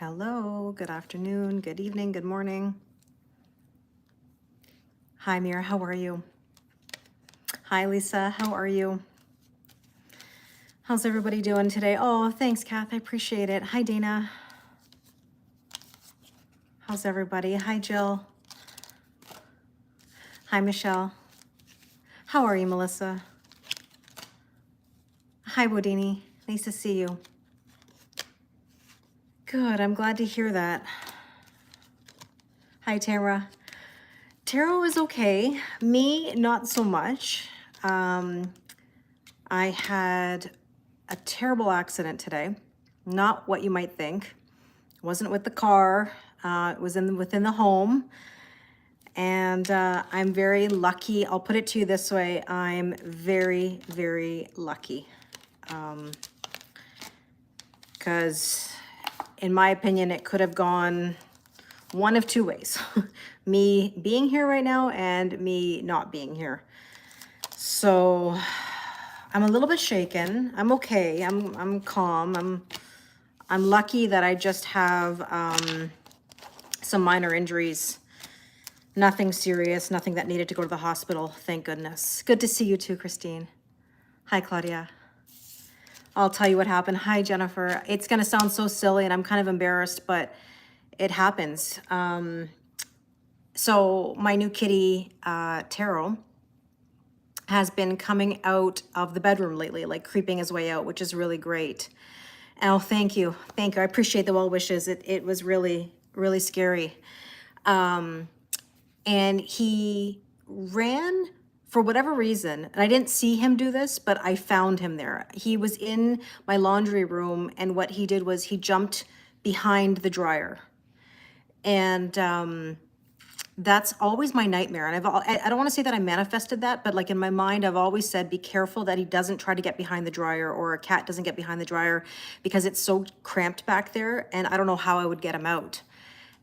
Hello, good afternoon, good evening, good morning. Hi, Mira, how are you? Hi, Lisa, how are you? How's everybody doing today? Oh, thanks, Kath, I appreciate it. Hi, Dana. How's everybody? Hi, Jill. Hi, Michelle. How are you, Melissa? Hi, Bodini. Nice to see you. Good, I'm glad to hear that. Hi, Tara. Tara was okay. Me, not so much. I had a terrible accident today. Not what you might think. It wasn't with the car. It was within the home. And I'm very lucky. I'll put it to you this way. I'm very, very lucky. Because in my opinion, it could have gone one of two ways. Me being here right now and me not being here. So I'm a little bit shaken. I'm okay. I'm calm. I'm lucky that I just have some minor injuries. Nothing serious, nothing that needed to go to the hospital, thank goodness. Good to see you too, Christine. Hi, Claudia. I'll tell you what happened. Hi, Jennifer. It's gonna sound so silly and I'm kind of embarrassed, but it happens. So my new kitty, Taro, has been coming out of the bedroom lately, like creeping his way out, which is really great. Oh, thank you. Thank you. I appreciate the well wishes. It was really, really scary. And he ran for whatever reason. And I didn't see him do this, but I found him there. He was in my laundry room, and what he did was he jumped behind the dryer. And that's always my nightmare. And I don't want to say that I manifested that, but like in my mind, I've always said, be careful that he doesn't try to get behind the dryer, or a cat doesn't get behind the dryer, because it's so cramped back there. And I don't know how I would get him out.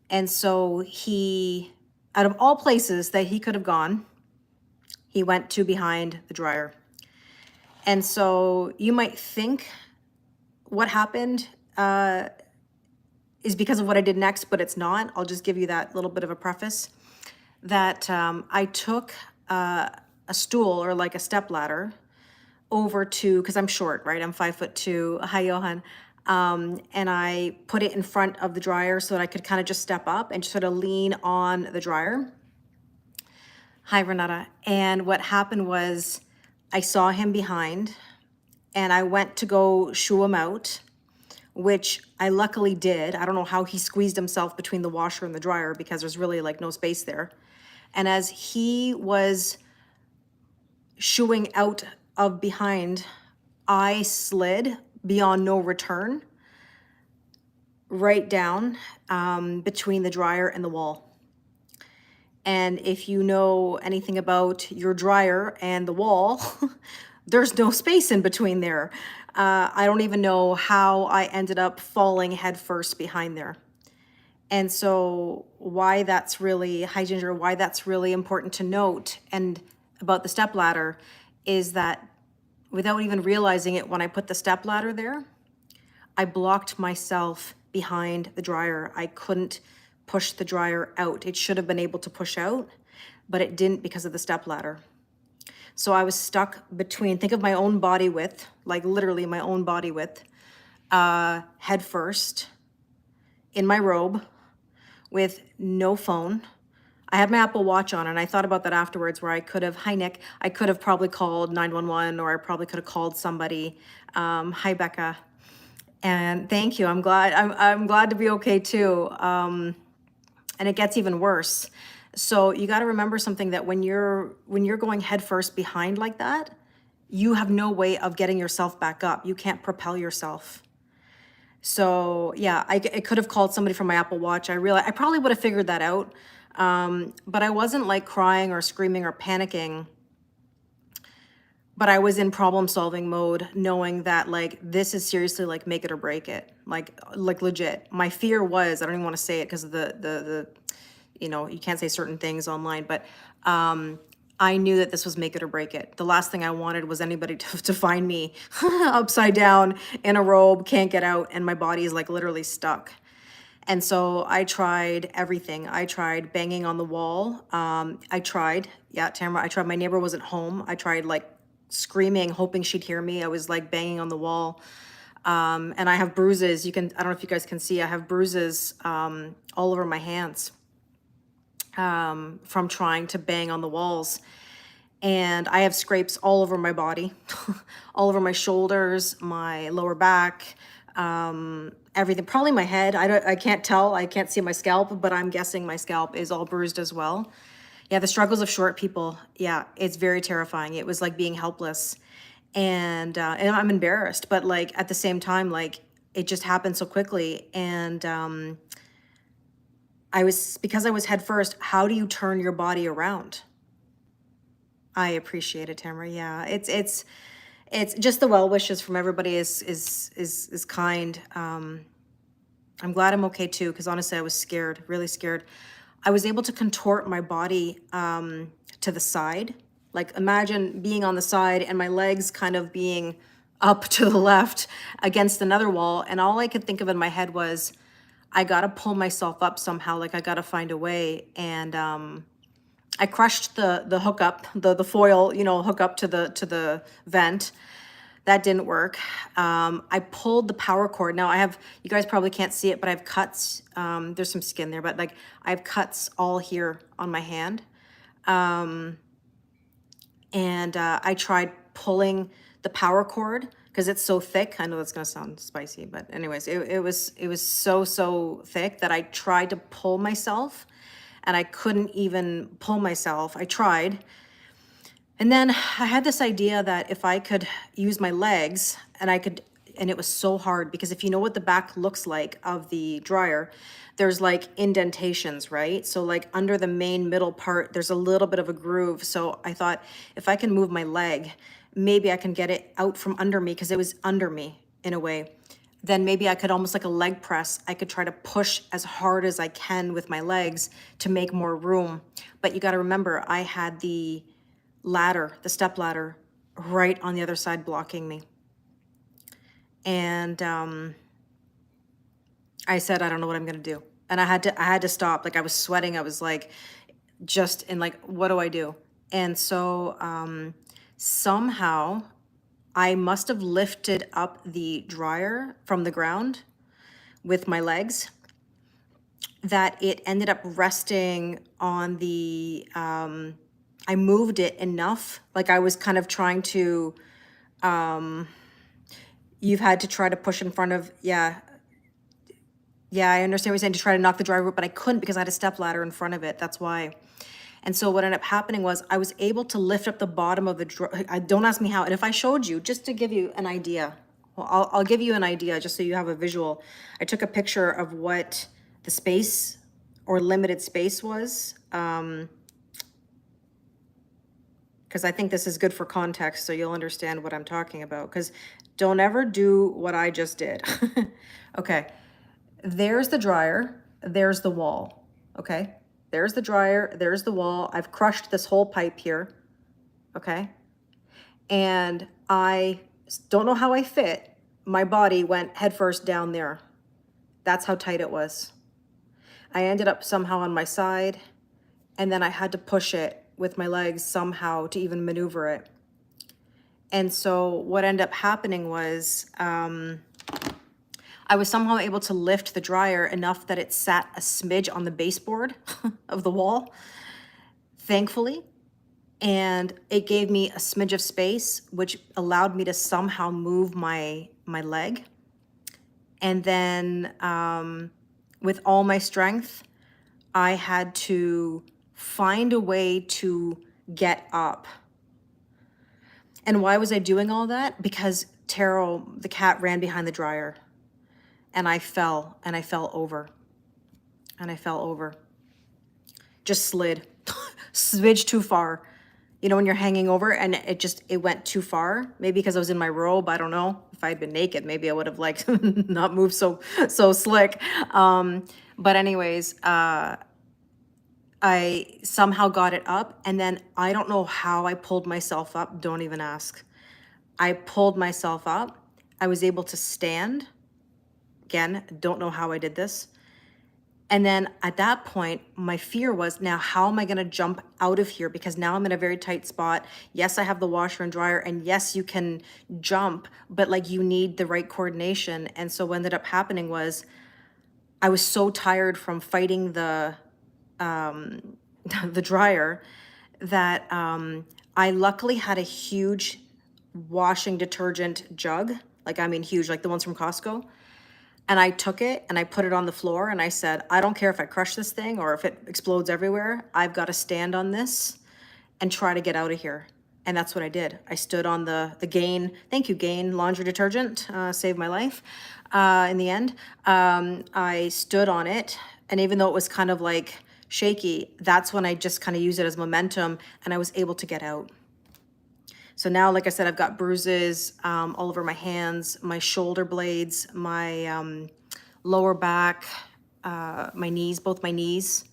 And so he, out of all places that he could have gone, he went to behind the dryer. And so you might think what happened is because of what I did next, but it's not. I'll just give you that little bit of a preface. That I took a stool, or like a step ladder, over to, because I'm short, right? I'm 5'2". Hi, Johan. And I put it in front of the dryer so that I could kind of just step up and just sort of lean on the dryer. Hi, Renata. And what happened was I saw him behind, and I went to go shoo him out, which I luckily did. I don't know how he squeezed himself between the washer and the dryer, because there's really like no space there. And as he was shooing out of behind, I slid beyond no return right down between the dryer and the wall. And if you know anything about your dryer and the wall, there's no space in between there. I don't even know how I ended up falling headfirst behind there. And so why that's really, hi Ginger, why that's really important to note and about the stepladder is that without even realizing it, when I put the stepladder there, I blocked myself behind the dryer. I couldn't push the dryer out. It should have been able to push out, but it didn't because of the stepladder. So I was stuck between, think of my own body width, like literally my own body width, head first in my robe with no phone. I had my Apple Watch on, and I thought about that afterwards, where I could have, hi Nick, I could have probably called 911, or I probably could have called somebody. Hi Becca. And thank you. I'm glad to be okay too. And it gets even worse. So you got to remember something, that when you're going headfirst behind like that, you have no way of getting yourself back up. You can't propel yourself. So yeah, I could have called somebody from my Apple Watch. I realized I probably would have figured that out. But I wasn't like crying or screaming or panicking. But I was in problem solving mode, knowing that like, this is seriously like make it or break it, like legit. My fear was, I don't even want to say it because of the you know, you can't say certain things online, but I knew that this was make it or break it. The last thing I wanted was anybody to find me upside down in a robe, can't get out, and my body is like literally stuck. And so I tried everything. I tried banging on the wall. Yeah, Tamara, I tried, my neighbor wasn't home. I tried like screaming, hoping she'd hear me. I was like banging on the wall. And I have bruises. I don't know if you guys can see, I have bruises all over my hands from trying to bang on the walls. And I have scrapes all over my body, all over my shoulders, my lower back, everything, probably my head. I can't tell, I can't see my scalp, but I'm guessing my scalp is all bruised as well. Yeah, the struggles of short people. Yeah, it's very terrifying. It was like being helpless. And I'm embarrassed, but like at the same time, like it just happened so quickly. And because I was head first, how do you turn your body around? I appreciate it, Tamara. Yeah, it's just the well wishes from everybody is kind. I'm glad I'm okay too, because honestly, I was scared, really scared. I was able to contort my body to the side. Like imagine being on the side and my legs kind of being up to the left against another wall. And all I could think of in my head was, I gotta pull myself up somehow. Like I gotta find a way. And I crushed the hookup, the foil, hook up to the vent. That didn't work. I pulled the power cord. Now you guys probably can't see it, but I have cuts. There's some skin there, but like I have cuts all here on my hand. And I tried pulling the power cord because it's so thick. I know that's gonna sound spicy, but anyways, it was so thick that I tried to pull myself and I couldn't even pull myself. I tried. And then I had this idea that if I could use my legs and it was so hard because if you know what the back looks like of the dryer, there's like indentations, right? So like under the main middle part, there's a little bit of a groove. So I thought if I can move my leg, maybe I can get it out from under me because it was under me in a way. Then maybe I could almost like a leg press. I could try to push as hard as I can with my legs to make more room. But you got to remember, I had the step ladder right on the other side blocking me. And I said, I don't know what I'm gonna do. And I had to stop. Like I was sweating. I was like, what do I do? And so somehow I must have lifted up the dryer from the ground with my legs, that it ended up resting on the, I moved it enough. Like I was kind of trying to, you've had to try to push in front of, yeah, I understand what you're saying, to try to knock the dryer out, but I couldn't because I had a step ladder in front of it. That's why. And so what ended up happening was I was able to lift up the bottom of the dryer. Don't ask me how. And if I showed you, just to give you an idea, well, I'll give you an idea just so you have a visual. I took a picture of what the space or limited space was. Because I think this is good for context so you'll understand what I'm talking about. Because don't ever do what I just did. Okay, there's the dryer, there's the wall, okay? There's the dryer, there's the wall. I've crushed this whole pipe here, okay? And I don't know how I fit. My body went headfirst down there. That's how tight it was. I ended up somehow on my side, and then I had to push it with my legs somehow to even maneuver it. And so what ended up happening was I was somehow able to lift the dryer enough that it sat a smidge on the baseboard of the wall, thankfully. And it gave me a smidge of space, which allowed me to somehow move my leg. And then with all my strength, I had to find a way to get up. And why was I doing all that? Because Taro, the cat, ran behind the dryer. And I fell, and I fell over. And I fell over. Just slid. Smidge too far. You know when you're hanging over and it went too far? Maybe because I was in my robe, I don't know. If I had been naked, maybe I would have like not moved so slick. But anyways, I somehow got it up, and then I don't know how I pulled myself up. Don't even ask. I pulled myself up. I was able to stand. Again, don't know how I did this. And then at that point, my fear was, now how am I going to jump out of here? Because now I'm in a very tight spot. Yes, I have the washer and dryer, and yes, you can jump, but like you need the right coordination. And so what ended up happening was I was so tired from fighting the the dryer that I luckily had a huge washing detergent jug, like I mean huge, like the ones from Costco. And I took it and I put it on the floor and I said, I don't care if I crush this thing or if it explodes everywhere. I've got to stand on this and try to get out of here. And that's what I did. I stood on the Gain, thank you, Gain laundry detergent, saved my life in the end. I stood on it, and even though it was kind of like shaky, that's when I just kind of used it as momentum and I was able to get out. So now, like I said, I've got bruises all over my hands, my shoulder blades, my lower back, my knees, both my knees.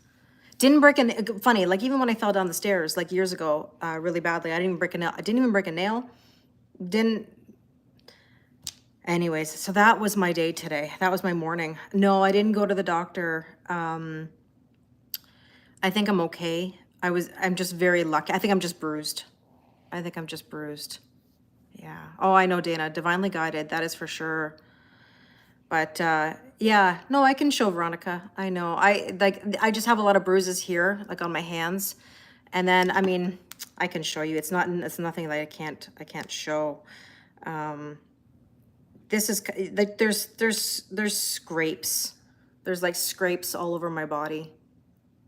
Didn't break a, funny, like even when I fell down the stairs, like years ago, really badly, I didn't even break a nail. I didn't even break a nail. Didn't, anyways, so that was my day today. That was my morning. No, I didn't go to the doctor. I think I'm okay. I'm just very lucky. I think I'm just bruised. I think I'm just bruised. Yeah. Oh, I know, Dana. Divinely guided. That is for sure. But yeah, no, I can show Veronica. I know. I just have a lot of bruises here, like on my hands. And then, I mean, I can show you. It's nothing that I can't show. This is like there's scrapes. There's like scrapes all over my body.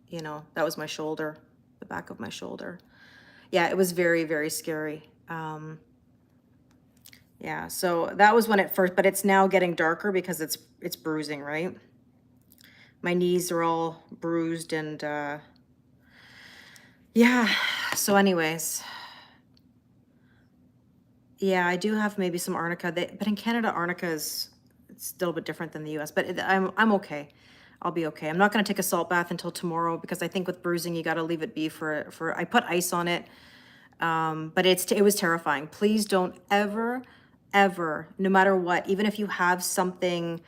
You know, that was my shoulder, the back of my shoulder. Yeah, it was very, very scary. Yeah, so that was when it first, but it's now getting darker because it's bruising, right? My knees are all bruised and yeah. So anyways, yeah, I do have maybe some arnica. But in Canada, arnica it's still a bit different than the US, but I'm okay. I'll be okay. I'm not going to take a salt bath until tomorrow because I think with bruising, you got to leave it be for, I put ice on it. But it was terrifying. Please don't ever, no matter what, even if you have something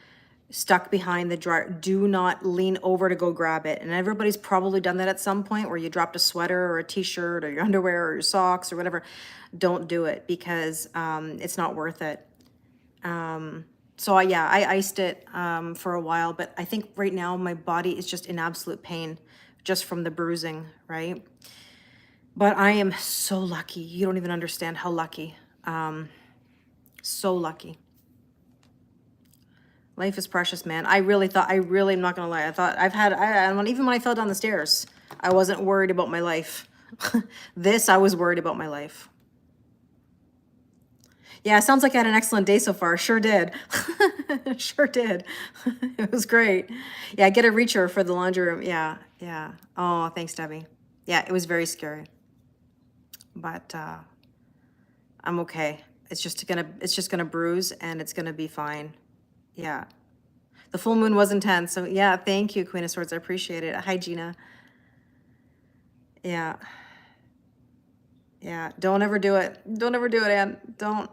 stuck behind the dryer, do not lean over to go grab it. And everybody's probably done that at some point where you dropped a sweater or a t-shirt or your underwear or your socks or whatever. Don't do it because it's not worth it. So yeah, I iced it for a while, but I think right now my body is just in absolute pain just from the bruising, right? But I am so lucky. You don't even understand how lucky. So lucky. Life is precious, man. I'm not gonna lie. Even when I fell down the stairs, I wasn't worried about my life. I was worried about my life. Yeah, sounds like I had an excellent day so far. Sure did. Sure did. It was great. Yeah, get a reacher for the laundry room. Yeah, yeah. Oh, thanks, Debbie. Yeah, it was very scary. But I'm okay. It's just gonna bruise and it's gonna be fine. Yeah. The full moon was intense. So yeah, thank you, Queen of Swords. I appreciate it. Hi, Gina. Yeah. Yeah. Don't ever do it. Don't ever do it, Anne. Don't.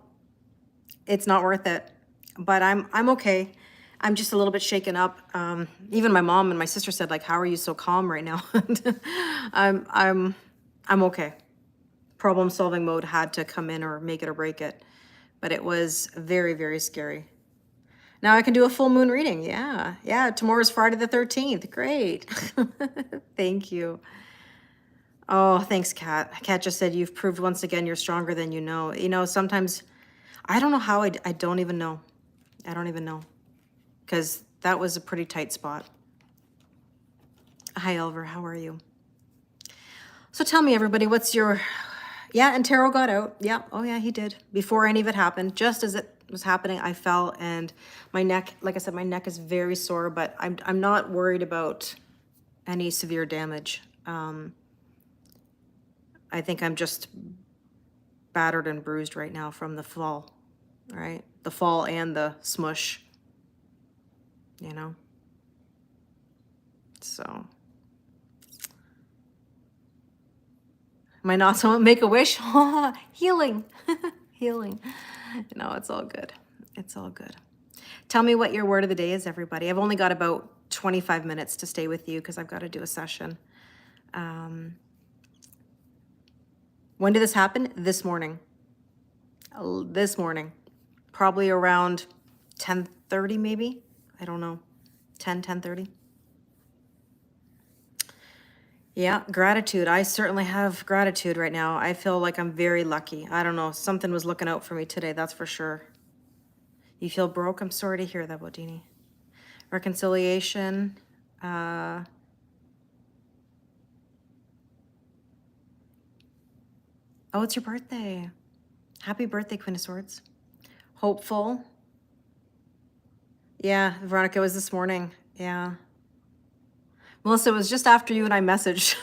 It's not worth it. But I'm okay. I'm just a little bit shaken up. Even my mom and my sister said, like, how are you so calm right now? I'm okay. Problem solving mode had to come in or make it or break it. But it was very, very scary. Now I can do a full moon reading. Yeah. Yeah. Tomorrow's Friday the 13th. Great. Thank you. Oh, thanks, Kat. Kat just said, you've proved once again you're stronger than you know. You know, sometimes I don't know how I don't even know. I don't even know. Because that was a pretty tight spot. Hi, Elver. How are you? So tell me, everybody, what's your... Yeah, and Tarot got out. Yeah. Oh, yeah, he did. Before any of it happened, just as it was happening, I fell and my neck, like I said, my neck is very sore, but I'm not worried about any severe damage. I think I'm just battered and bruised right now from the fall, right? The fall and the smush, you know? So... Am I not someone make a wish? Healing. Healing. No, it's all good. It's all good. Tell me what your word of the day is, everybody. I've only got about 25 minutes to stay with you because I've got to do a session. When did this happen? This morning. This morning. Probably around 10:30 maybe. I don't know. 10:30. Yeah, gratitude. I certainly have gratitude right now. I feel like I'm very lucky. I don't know. Something was looking out for me today, that's for sure. You feel broke? I'm sorry to hear that, Bodini. Reconciliation. Oh, it's your birthday. Happy birthday, Queen of Swords. Hopeful. Yeah, Veronica, it was this morning. Yeah. Melissa, it was just after you and I messaged.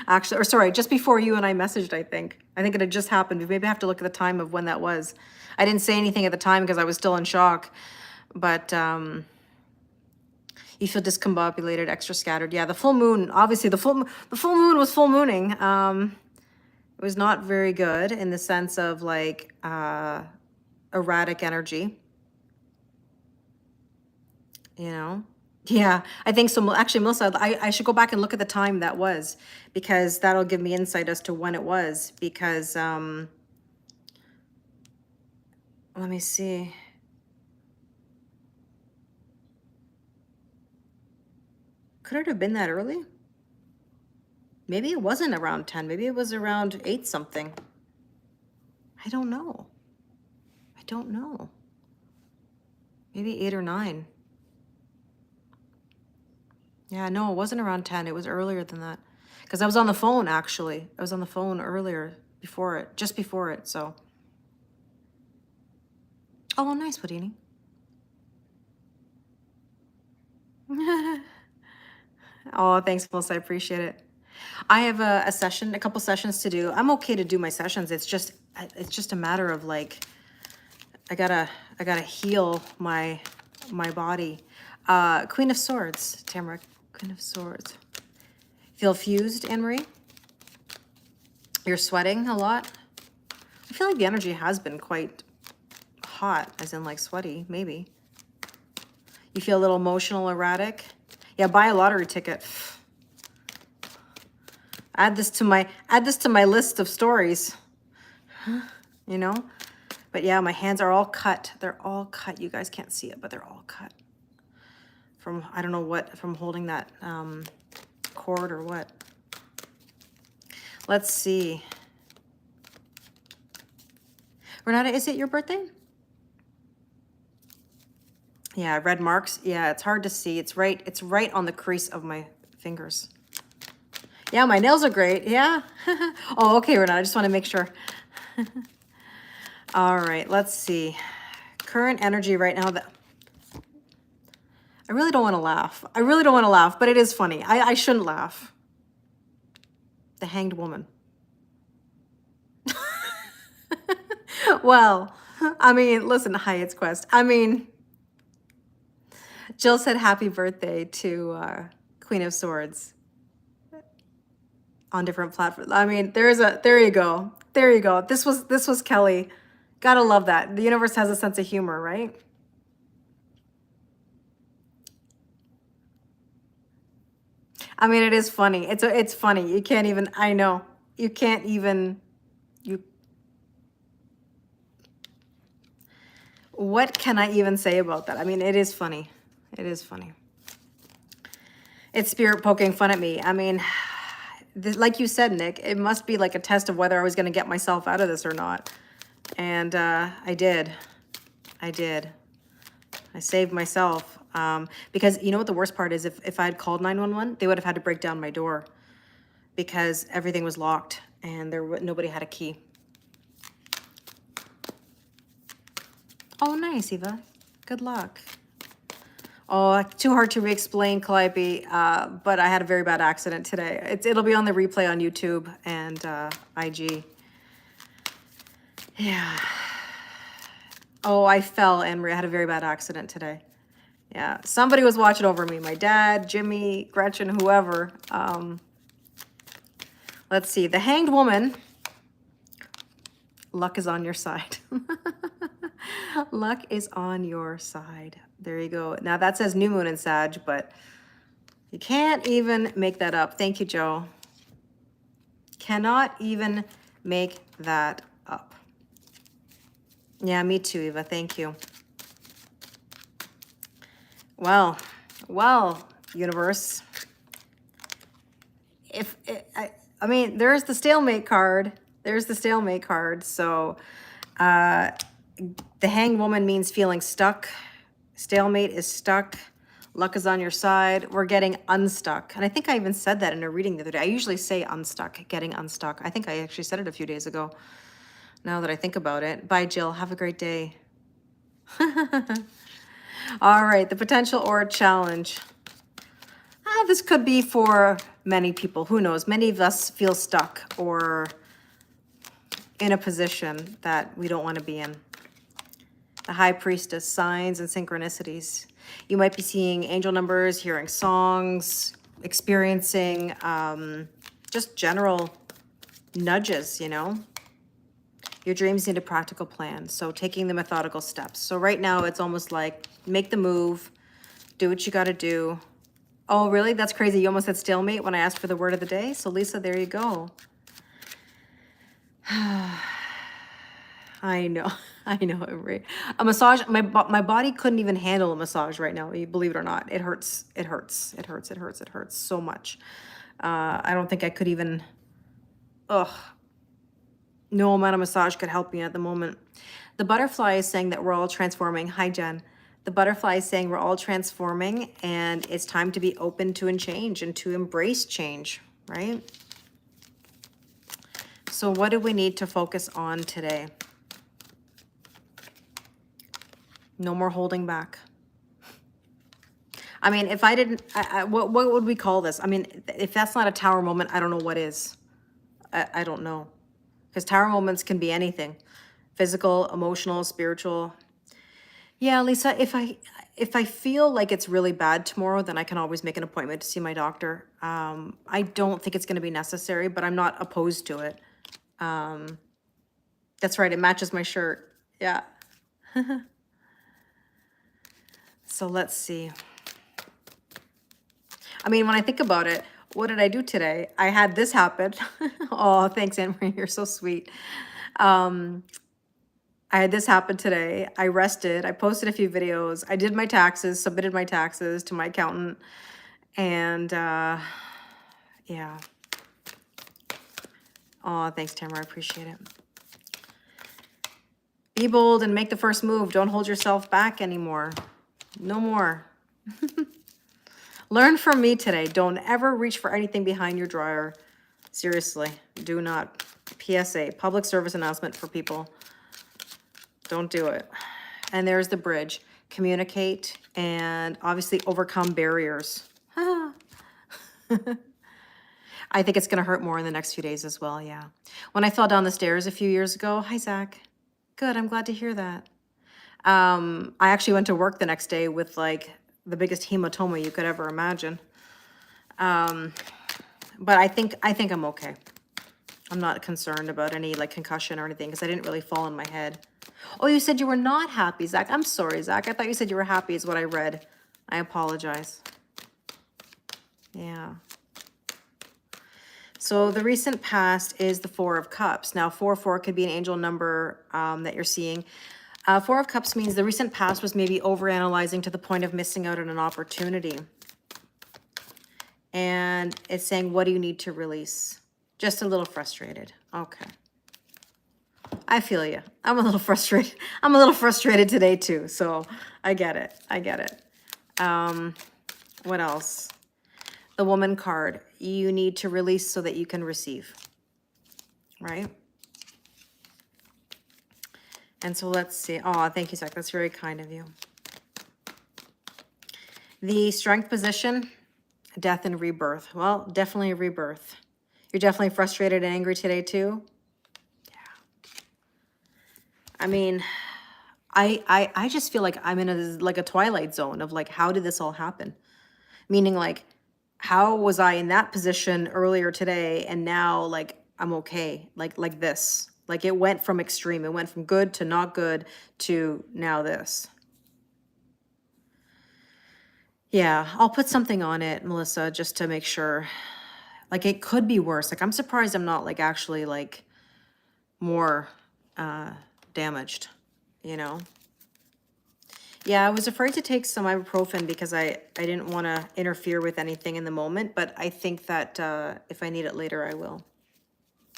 Actually, or sorry, just before you and I messaged, I think. I think it had just happened. Maybe I have to look at the time of when that was. I didn't say anything at the time because I was still in shock. But you feel discombobulated, extra scattered. Yeah, the full moon, obviously the full moon was full mooning. It was not very good in the sense of like erratic energy. You know? Yeah, I think so. Actually, Melissa, I should go back and look at the time that was, because that'll give me insight as to when it was. Because, let me see. Could it have been that early? Maybe it wasn't around 10. Maybe it was around 8 something. I don't know. I don't know. Maybe 8 or 9. Yeah, no, it wasn't around 10. It was earlier than that. Because I was on the phone, actually. I was on the phone earlier, before it, just before it, so. Oh, nice, Padini. Oh, thanks, Melissa. I appreciate it. I have a session, a couple sessions to do. I'm okay to do my sessions. It's just a matter of like, I gotta heal my body. Queen of Swords, Tamara. Queen of Swords. Feel fused, Anne-Marie? You're sweating a lot? I feel like the energy has been quite hot, as in like sweaty, maybe. You feel a little emotional, erratic? Yeah, buy a lottery ticket. Add this to my list of stories. You know? But yeah, my hands are all cut. They're all cut. You guys can't see it, but they're all cut. From, I don't know what, from holding that cord or what. Let's see. Renata, is it your birthday? Yeah, red marks. Yeah, it's hard to see. It's right on the crease of my fingers. Yeah, my nails are great. Yeah. Oh, okay, Renata, I just want to make sure. All right, let's see. Current energy right now. I really don't want to laugh. I really don't want to laugh, but it is funny. I shouldn't laugh. The Hanged Woman. Well, I mean, listen, hi, it's Quest. I mean, Jill said happy birthday to Queen of Swords on different platforms. I mean, there you go. There you go. This was Kelly. Gotta love that. The universe has a sense of humor, right? I mean, it is funny. It's funny. You can't even, I know. You can't even, what can I even say about that? I mean, it is funny. It is funny. It's spirit poking fun at me. I mean, like you said, Nick, it must be like a test of whether I was going to get myself out of this or not. And I did. I saved myself. Because you know what the worst part is? If I had called 911, they would have had to break down my door because everything was locked and nobody had a key. Oh, nice, Eva. Good luck. Oh, too hard to re-explain, Calliope, but I had a very bad accident today. It'll be on the replay on YouTube and IG. Yeah. Oh, I fell, Anne-Marie. I had a very bad accident today. Yeah, somebody was watching over me. My dad, Jimmy, Gretchen, whoever. Let's see. The Hanged Woman. Luck is on your side. Luck is on your side. There you go. Now that says new moon in Sag, but you can't even make that up. Thank you, Joe. Cannot even make that up. Yeah, me too, Eva. Thank you. Well, universe. I mean, there's the stalemate card. There's the stalemate card. So the hanged woman means feeling stuck. Stalemate is stuck. Luck is on your side. We're getting unstuck. And I think I even said that in a reading the other day. I usually say unstuck, getting unstuck. I think I actually said it a few days ago, now that I think about it. Bye, Jill. Have a great day. All right, the potential or challenge. This could be for many people. Who knows? Many of us feel stuck or in a position that we don't want to be in. The High Priestess, signs and synchronicities. You might be seeing angel numbers, hearing songs, experiencing just general nudges, you know. Your dreams need a practical plan, so taking the methodical steps. So right now it's almost like make the move, do what you got to do. Oh, really? That's crazy. You almost said stalemate when I asked for the word of the day. So Lisa, there you go. I know. I know. A massage, my body couldn't even handle a massage right now. Believe it or not. It hurts. It hurts. It hurts. It hurts. It hurts so much. I don't think I could even, no amount of massage could help me at the moment. The butterfly is saying that we're all transforming. Hi, Jen. The butterfly is saying we're all transforming and it's time to be open to change and to embrace change, right? So what do we need to focus on today? No more holding back. I mean, if I didn't, what would we call this? I mean, if that's not a tower moment, I don't know what is. I don't know. Because tower moments can be anything. Physical, emotional, spiritual. Yeah, Lisa, if I feel like it's really bad tomorrow, then I can always make an appointment to see my doctor. I don't think it's going to be necessary, but I'm not opposed to it. That's right. It matches my shirt. Yeah. So let's see. I mean, when I think about it, what did I do today? I had this happen. Oh, thanks, Anne-Marie. You're so sweet. I had this happen today. I rested. I posted a few videos. I did my taxes, submitted my taxes to my accountant. And yeah. Oh, thanks, Tamara. I appreciate it. Be bold and make the first move. Don't hold yourself back anymore. No more. Learn from me today. Don't ever reach for anything behind your dryer. Seriously, do not. PSA, public service announcement for people. Don't do it. And there's the bridge. Communicate and obviously overcome barriers. I think it's going to hurt more in the next few days as well, yeah. When I fell down the stairs a few years ago, hi, Zach. Good, I'm glad to hear that. I actually went to work the next day with like the biggest hematoma you could ever imagine. But I think I'm okay. I'm not concerned about any like concussion or anything because I didn't really fall on my head. Oh, you said you were not happy, Zach. I'm sorry, Zach. I thought you said you were happy is what I read. I apologize. Yeah. So the recent past is the Four of Cups. Now, 4-4 could be an angel number that you're seeing. Four of Cups means the recent past was maybe overanalyzing to the point of missing out on an opportunity. And it's saying, what do you need to release? Just a little frustrated. Okay. I feel you. I'm a little frustrated. I'm a little frustrated today too. So I get it. I get it. What else? The Woman card. You need to release so that you can receive. Right? And so let's see. Oh, thank you, Zach. That's very kind of you. The Strength position, death and rebirth. Well, definitely a rebirth. You're definitely frustrated and angry today too. Yeah. I mean, I just feel like I'm in a twilight zone of like, how did this all happen? Meaning like, how was I in that position earlier today and now like I'm okay, like this. Like it went from extreme. It went from good to not good to now this. Yeah, I'll put something on it, Melissa, just to make sure. Like it could be worse. Like I'm surprised I'm not like actually like more damaged, you know? Yeah, I was afraid to take some ibuprofen because I didn't want to interfere with anything in the moment, but I think that if I need it later, I will.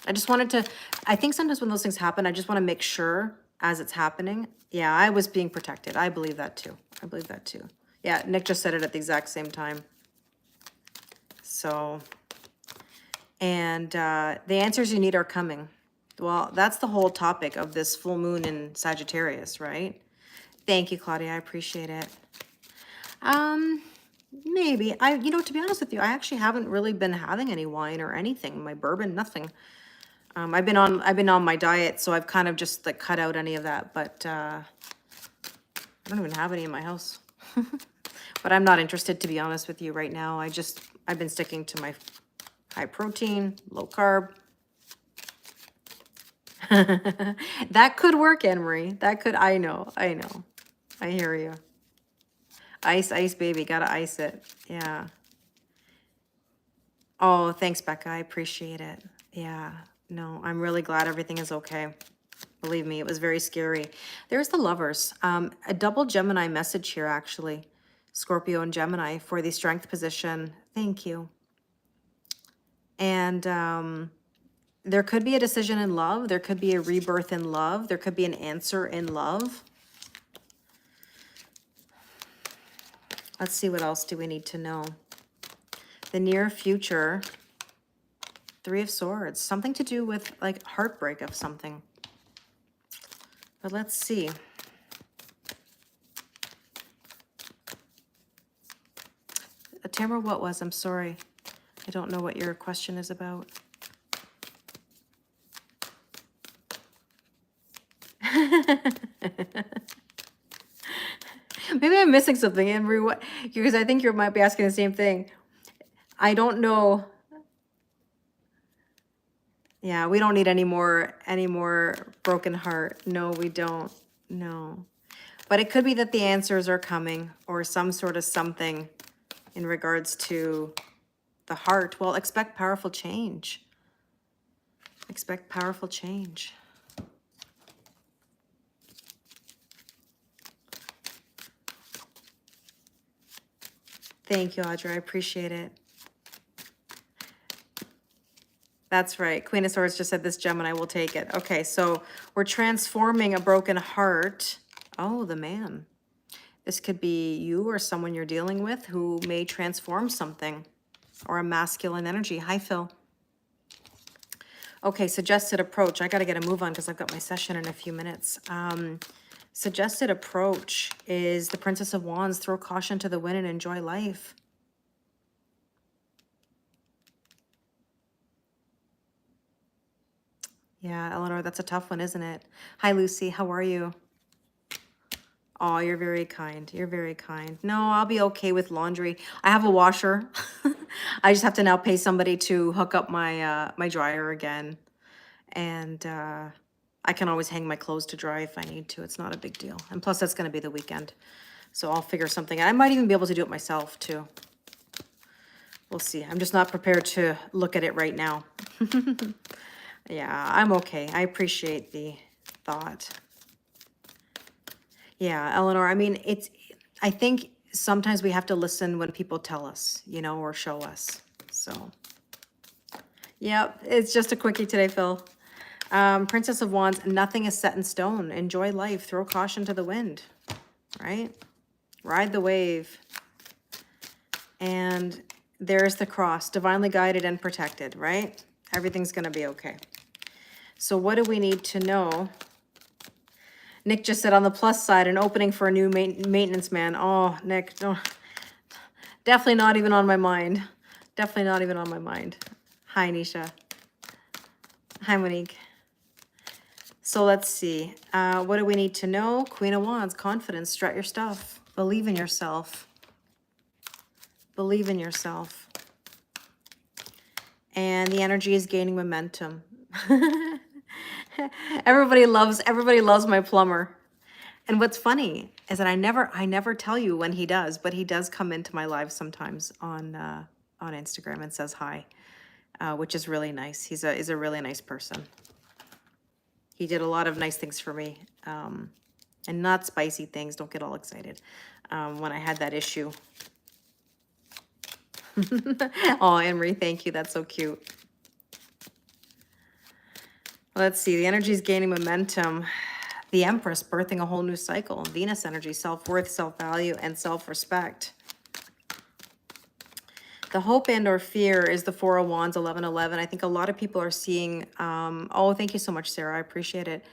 I just wanted to, I think sometimes when those things happen, I just want to make sure as it's happening. Yeah, I was being protected. I believe that too. I believe that too. Yeah, Nick just said it at the exact same time. So, and the answers you need are coming. Well, that's the whole topic of this full moon in Sagittarius, right? Thank you, Claudia. I appreciate it. Maybe. To be honest with you, I actually haven't really been having any wine or anything. My bourbon, nothing. I've been on my diet, so I've kind of just like cut out any of that, but I don't even have any in my house. But I'm not interested, to be honest with you, right now. I've been sticking to my high protein, low carb. That could work, Anne-Marie. That could, I know. I hear you. Ice, baby. Gotta ice it. Yeah. Oh, thanks, Becca. I appreciate it. Yeah. No, I'm really glad everything is okay. Believe me, it was very scary. There's the lovers. A double Gemini message here, actually. Scorpio and Gemini for the strength position. Thank you. And there could be a decision in love. There could be a rebirth in love. There could be an answer in love. Let's see, what else do we need to know? The near future. 3 of Swords. Something to do with like heartbreak of something. But let's see. Tamara, what was? I'm sorry. I don't know what your question is about. Maybe I'm missing something, Anne-Marie. What? Because I think you might be asking the same thing. I don't know. Yeah, we don't need any more broken heart. No, we don't. No. But it could be that the answers are coming, or some sort of something in regards to the heart. Well, expect powerful change. Expect powerful change. Thank you, Audra. I appreciate it. That's right. Queen of Swords just said this Gemini will take it. Okay, so we're transforming a broken heart. Oh, the man. This could be you or someone you're dealing with who may transform something, or a masculine energy. Hi, Phil. Okay, suggested approach. I got to get a move on because I've got my session in a few minutes. Suggested approach is the Princess of Wands. Throw caution to the wind and enjoy life. Yeah, Eleanor, that's a tough one, isn't it? Hi, Lucy. How are you? Oh, you're very kind. You're very kind. No, I'll be okay with laundry. I have a washer. I just have to now pay somebody to hook up my my dryer again. And I can always hang my clothes to dry if I need to. It's not a big deal. And plus, that's going to be the weekend. So I'll figure something out. I might even be able to do it myself, too. We'll see. I'm just not prepared to look at it right now. Yeah, I'm okay. I appreciate the thought. Yeah, Eleanor, I mean, I think sometimes we have to listen when people tell us, or show us. So, yeah, it's just a quickie today, Phil. Princess of Wands, nothing is set in stone. Enjoy life. Throw caution to the wind, right? Ride the wave. And there's the cross, divinely guided and protected, right? Everything's going to be okay. So what do we need to know? Nick just said on the plus side, an opening for a new maintenance man. Oh, Nick, no, definitely not even on my mind. Definitely not even on my mind. Hi, Nisha. Hi, Monique. So let's see. What do we need to know? Queen of Wands, confidence, strut your stuff. Believe in yourself. Believe in yourself. And the energy is gaining momentum. Everybody loves my plumber. And what's funny is that I never tell you when he does, but he does come into my live sometimes on Instagram and says hi, which is really nice. He's a really nice person. He did a lot of nice things for me, and not spicy things. Don't get all excited. When I had that issue. Oh, Anne-Marie, thank you. That's so cute. Let's see. The energy is gaining momentum. The Empress birthing a whole new cycle. Venus energy, self-worth, self-value, and self-respect. The hope and or fear is the Four of Wands, 1111. I think a lot of people are seeing, oh, thank you so much, Sarah. I appreciate it.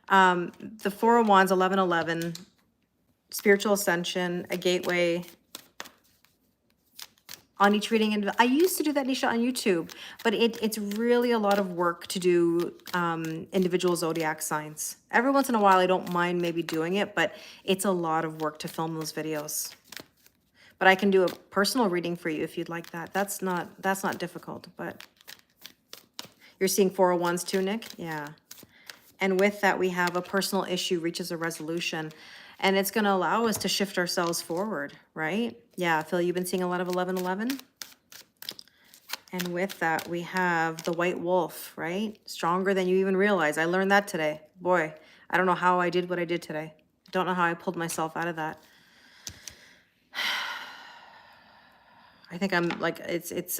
The Four of Wands, 1111, spiritual ascension, a gateway on each reading. And I used to do that, Nisha, on YouTube, but it's really a lot of work to do individual zodiac signs. Every once in a while, I don't mind maybe doing it, but it's a lot of work to film those videos. But I can do a personal reading for you if you'd like that. That's not difficult, but you're seeing 401s too, Nick? Yeah. And with that, we have a personal issue reaches a resolution, and it's going to allow us to shift ourselves forward, right? Yeah, Phil, you've been seeing a lot of 1111. And with that, we have the white wolf, right? Stronger than you even realize. I learned that today. Boy, I don't know how I did what I did today. Don't know how I pulled myself out of that. I think I'm like, it's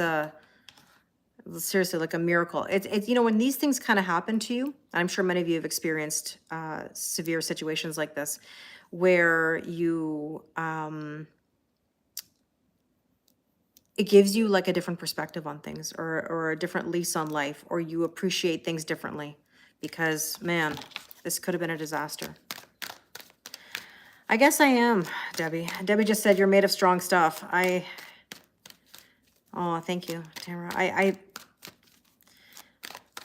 seriously like a miracle. It's you know, when these things kind of happen to you, I'm sure many of you have experienced severe situations like this, where you, it gives you like a different perspective on things, or a different lease on life, or you appreciate things differently because, man, this could have been a disaster. I guess I am, Debbie. Debbie just said you're made of strong stuff. Oh, thank you, Tamara.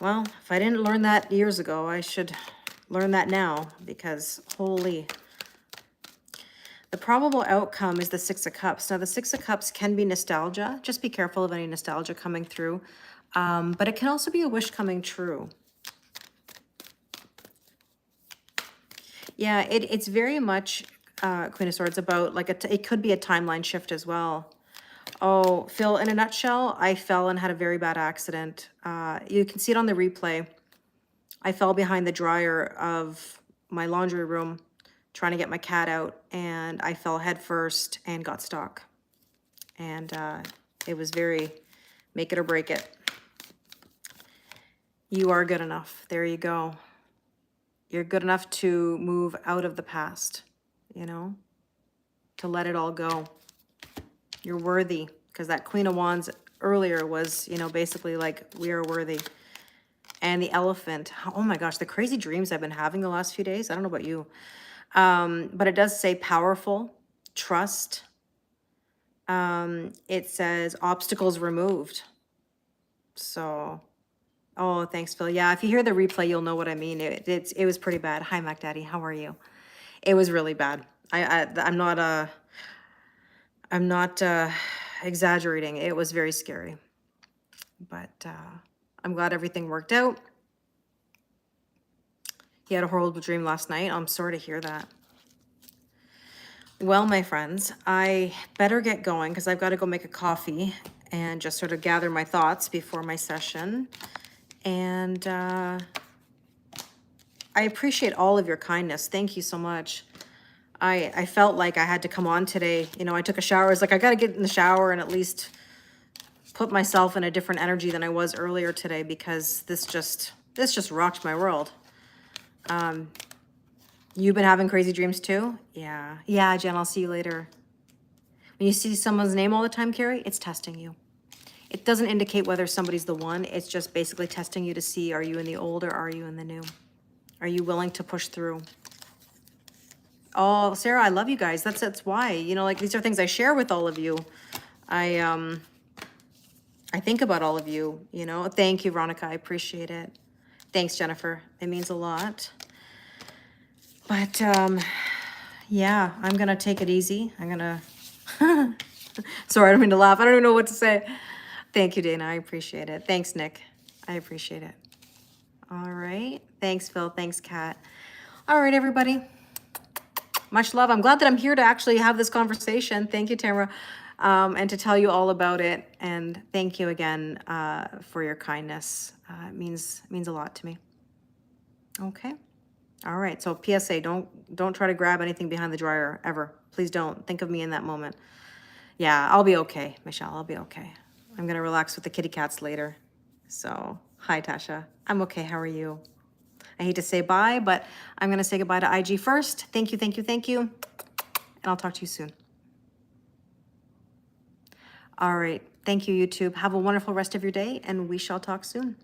Well, if I didn't learn that years ago, I should learn that now, because holy. The probable outcome is the Six of Cups. Now, the Six of Cups can be nostalgia. Just be careful of any nostalgia coming through. But it can also be a wish coming true. Yeah, it's very much, Queen of Swords, about like it could be a timeline shift as well. Oh, Phil, in a nutshell, I fell and had a very bad accident. You can see it on the replay. I fell behind the dryer of my laundry room trying to get my cat out, and I fell head first and got stuck. And it was very make it or break it. You are good enough. There you go. You're good enough to move out of the past, you know, to let it all go. You're worthy, because that Queen of Wands earlier was, you know, basically like, we are worthy. And the elephant, oh my gosh, the crazy dreams I've been having the last few days. I don't know about you. But it does say powerful, trust. It says obstacles removed. So, oh, thanks, Phil. Yeah, if you hear the replay, you'll know what I mean. It was pretty bad. Hi, Mac Daddy. How are you? It was really bad. I'm not exaggerating. It was very scary. But I'm glad everything worked out. He had a horrible dream last night. I'm sorry to hear that. Well, my friends, I better get going because I've got to go make a coffee and just sort of gather my thoughts before my session. And I appreciate all of your kindness. Thank you so much. I felt like I had to come on today. You know, I took a shower. I was like, I got to get in the shower and at least put myself in a different energy than I was earlier today, because this just rocked my world. You've been having crazy dreams too? Yeah. Yeah, Jen, I'll see you later. When you see someone's name all the time, Carrie, it's testing you. It doesn't indicate whether somebody's the one. It's just basically testing you to see, are you in the old or are you in the new? Are you willing to push through? Oh, Sarah, I love you guys. That's why, you know, like, these are things I share with all of you. I think about all of you, you know. Thank you, Veronica. I appreciate it. Thanks, Jennifer. It means a lot. But yeah, I'm gonna take it easy. I'm gonna sorry, I don't mean to laugh. I don't even know what to say. Thank you, Dana. I appreciate it. Thanks, Nick. I appreciate it. All right. Thanks, Phil. Thanks, Kat. All right, everybody. Much love. I'm glad that I'm here to actually have this conversation. Thank you, Tamara, and to tell you all about it. And thank you again for your kindness. It means a lot to me. Okay. All right. So PSA, don't try to grab anything behind the dryer ever. Please don't. Think of me in that moment. Yeah, I'll be okay, Michelle. I'll be okay. I'm gonna relax with the kitty cats later. So, hi, Tasha. I'm okay. How are you? I hate to say bye, but I'm going to say goodbye to IG first. Thank you, thank you, thank you. And I'll talk to you soon. All right. Thank you, YouTube. Have a wonderful rest of your day, and we shall talk soon.